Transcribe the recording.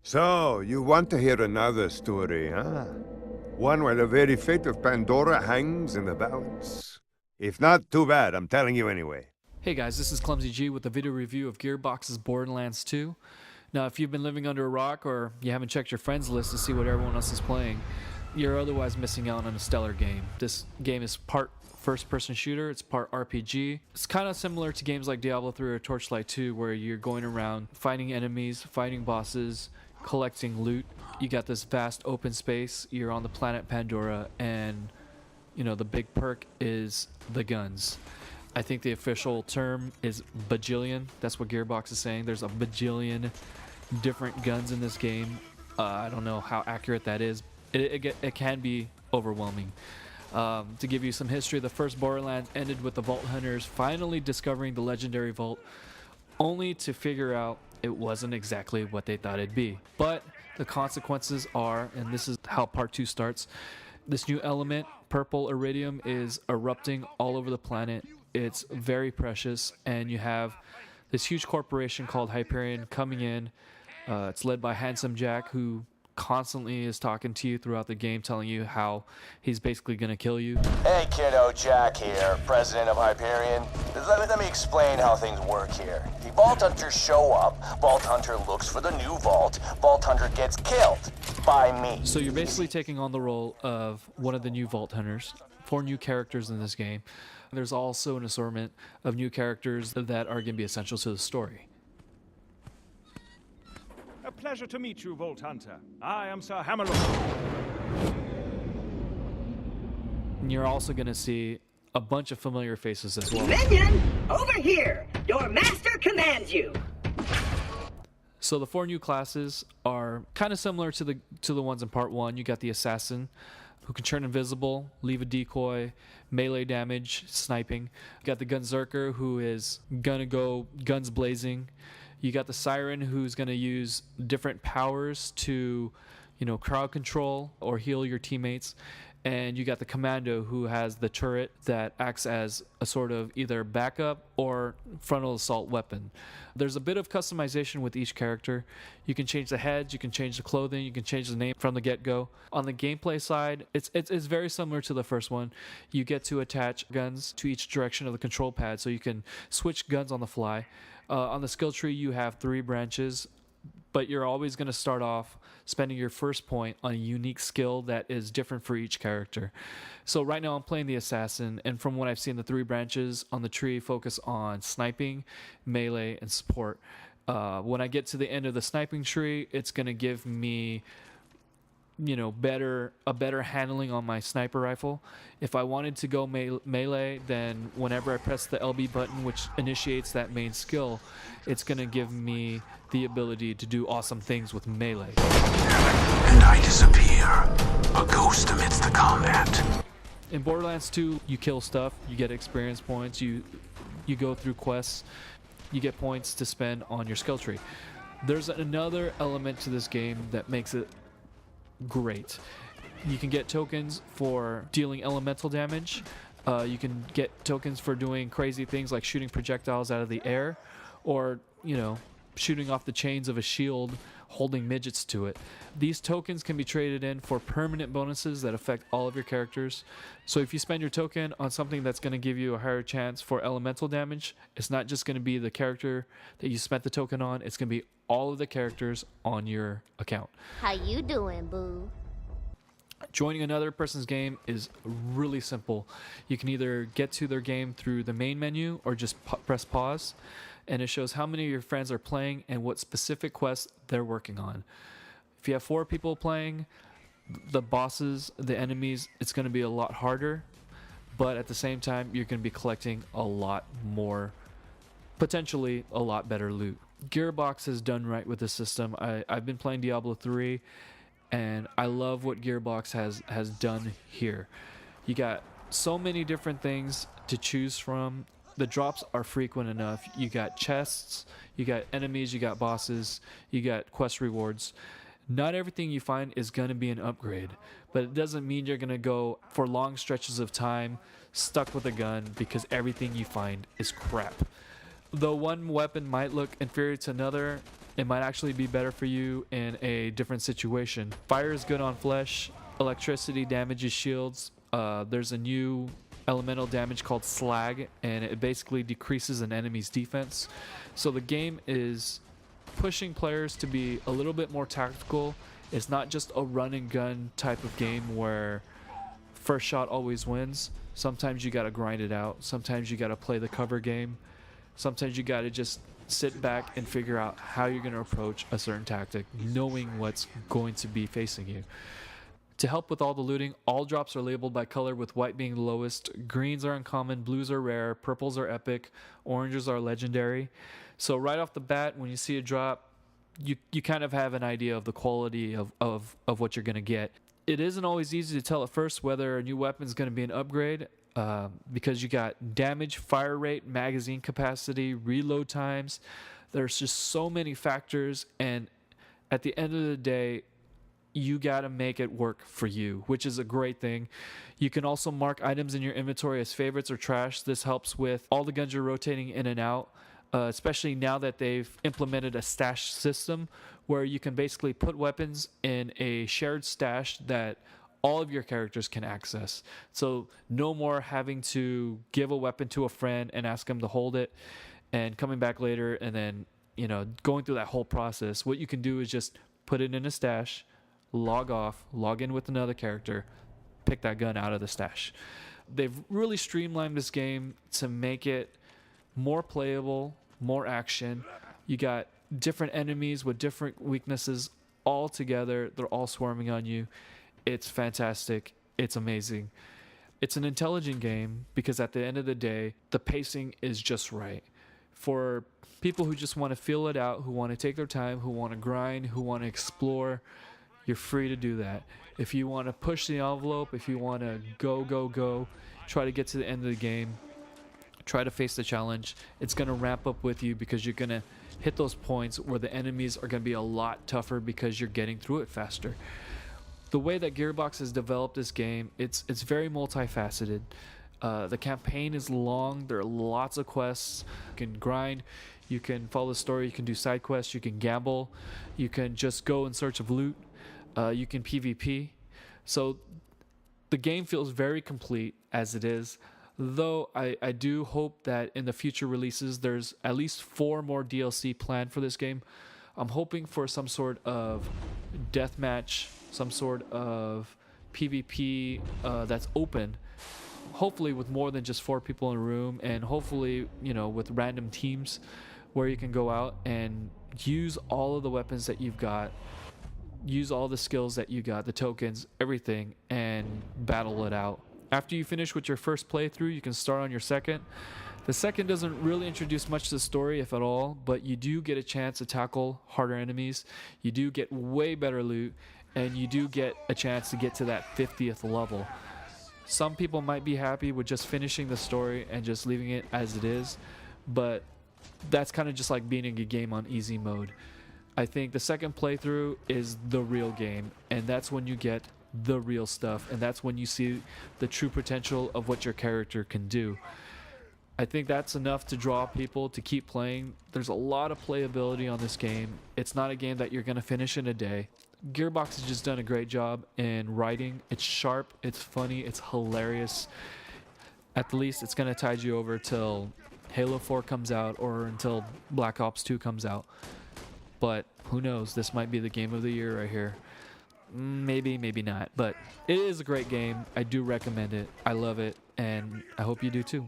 So, you want to hear another story, huh? One where the very fate of Pandora hangs in the balance? If not, too bad, I'm telling you anyway. Hey guys, this is Clumsy G with a video review of Gearbox's Borderlands 2. Now, if you've been living under a rock or you haven't checked your friends list to see what everyone else is playing, you're otherwise missing out on a stellar game. This game is part first-person shooter, it's part RPG. It's kind of similar to games like Diablo 3 or Torchlight 2, where you're going around fighting enemies, fighting bosses, collecting loot. You got this vast open space, you're on the planet Pandora, and the big perk is the guns. I think the official term is bajillion. That's what Gearbox is saying. There's a bajillion different guns in this game. I don't know how accurate that is. It can be overwhelming. To give you some history, the first Borderlands ended with the Vault Hunters finally discovering the legendary vault, only to figure out it wasn't exactly what they thought it'd be. But the consequences are, and this is how part 2 starts, this new element, purple iridium, is erupting all over the planet. It's very precious, and you have this huge corporation called Hyperion coming in. It's led by Handsome Jack, who constantly is talking to you throughout the game, telling you how he's basically going to kill you. Hey kiddo, Jack here, president of Hyperion. Let me explain how things work here. The Vault Hunters show up, Vault Hunter looks for the new vault, Vault Hunter gets killed by me. So you're basically taking on the role of one of the new Vault Hunters. 4 new characters in this game. There's also an assortment of new characters that are going to be essential to the story. A pleasure to meet you, Vault Hunter. I am Sir Hammerlock. And you're also going to see a bunch of familiar faces as well. Minion, over here! Your master commands you! So the 4 new classes are kind of similar to the ones in part 1. You got the Assassin, who can turn invisible, leave a decoy, melee damage, sniping. You got the Gunzerker, who is gonna go guns blazing. You got the Siren, who's gonna use different powers to, crowd control or heal your teammates. And you got the Commando, who has the turret that acts as a sort of either backup or frontal assault weapon. There's a bit of customization with each character. You can change the heads, you can change the clothing, you can change the name from the get-go. On the gameplay side, it's very similar to the first one. You get to attach guns to each direction of the control pad, so you can switch guns on the fly. On the skill tree, you have 3 branches, but you're always going to start off spending your first point on a unique skill that is different for each character. So right now I'm playing the Assassin, and from what I've seen, the 3 branches on the tree focus on sniping, melee, and support. When I get to the end of the sniping tree, it's going to give me a better handling on my sniper rifle. If I wanted to go melee, then whenever I press the LB button, which initiates that main skill, it's going to give me the ability to do awesome things with melee. And I disappear, a ghost amidst the combat. In Borderlands 2, you kill stuff, you get experience points, you go through quests, you get points to spend on your skill tree. There's another element to this game that makes it great. You can get tokens for dealing elemental damage. You can get tokens for doing crazy things like shooting projectiles out of the air, or shooting off the chains of a shield holding midgets to it. These tokens can be traded in for permanent bonuses that affect all of your characters. So if you spend your token on something that's going to give you a higher chance for elemental damage, it's not just going to be the character that you spent the token on, it's going to be all of the characters on your account. How you doing, boo? Joining another person's game is really simple. You can either get to their game through the main menu or just press pause, and it shows how many of your friends are playing and what specific quests they're working on. If you have 4 people playing, the bosses, the enemies, it's going to be a lot harder, but at the same time, you're going to be collecting a lot more, potentially a lot better loot. Gearbox has done right with the system. I've been playing Diablo 3, and I love what Gearbox has done here. You got so many different things to choose from. The drops are frequent enough. You got chests, you got enemies, you got bosses, you got quest rewards. Not everything you find is going to be an upgrade, but it doesn't mean you're going to go for long stretches of time stuck with a gun because everything you find is crap. Though one weapon might look inferior to another, it might actually be better for you in a different situation. Fire is good on flesh. Electricity damages shields. There's a new elemental damage called slag, and it basically decreases an enemy's defense. So the game is pushing players to be a little bit more tactical. It's not just a run and gun type of game where first shot always wins. Sometimes you gotta grind it out. Sometimes you gotta play the cover game. Sometimes you gotta just sit back and figure out how you're gonna approach a certain tactic, knowing what's going to be facing you. To help with all the looting, all drops are labeled by color, with white being the lowest. Greens are uncommon, blues are rare, purples are epic, oranges are legendary. So right off the bat, when you see a drop, you kind of have an idea of the quality of what you're going to get. It isn't always easy to tell at first whether a new weapon is going to be an upgrade, because you got damage, fire rate, magazine capacity, reload times. There's just so many factors, and at the end of the day, you got to make it work for you, which is a great thing. You can also mark items in your inventory as favorites or trash. This helps with all the guns you're rotating in and out, especially now that they've implemented a stash system where you can basically put weapons in a shared stash that all of your characters can access. So no more having to give a weapon to a friend and ask them to hold it and coming back later and then, going through that whole process. What you can do is just put it in a stash, log off, log in with another character, pick that gun out of the stash. They've really streamlined this game to make it more playable, more action. You got different enemies with different weaknesses all together. They're all swarming on you. It's fantastic. It's amazing. It's an intelligent game because at the end of the day, the pacing is just right. For people who just want to feel it out, who want to take their time, who want to grind, who want to explore, you're free to do that. If you want to push the envelope, if you want to go, try to get to the end of the game, try to face the challenge, it's going to ramp up with you because you're going to hit those points where the enemies are going to be a lot tougher because you're getting through it faster. The way that Gearbox has developed this game, it's very multifaceted. The campaign is long. There are lots of quests. You can grind, you can follow the story, you can do side quests, you can gamble, you can just go in search of loot. You can PvP. So the game feels very complete as it is, though I do hope that in the future releases there's at least 4 more DLC planned for this game. I'm hoping for some sort of deathmatch, some sort of PvP that's open, hopefully with more than just 4 people in a room, and hopefully with random teams where you can go out and use all of the weapons that you've got, use all the skills that you got, the tokens, everything, and battle it out. After you finish with your first playthrough, you can start on your second. The second doesn't really introduce much to the story, if at all, but you do get a chance to tackle harder enemies. You do get way better loot, and you do get a chance to get to that 50th level. Some people might be happy with just finishing the story and just leaving it as it is, but that's kind of just like beating a game on easy mode. I think the second playthrough is the real game, and that's when you get the real stuff, and that's when you see the true potential of what your character can do. I think that's enough to draw people to keep playing. There's a lot of playability on this game. It's not a game that you're going to finish in a day. Gearbox has just done a great job in writing. It's sharp, it's funny, it's hilarious. At the least, it's going to tide you over till Halo 4 comes out or until Black Ops 2 comes out. But who knows? This might be the game of the year right here. Maybe, maybe not. But it is a great game. I do recommend it. I love it. And I hope you do too.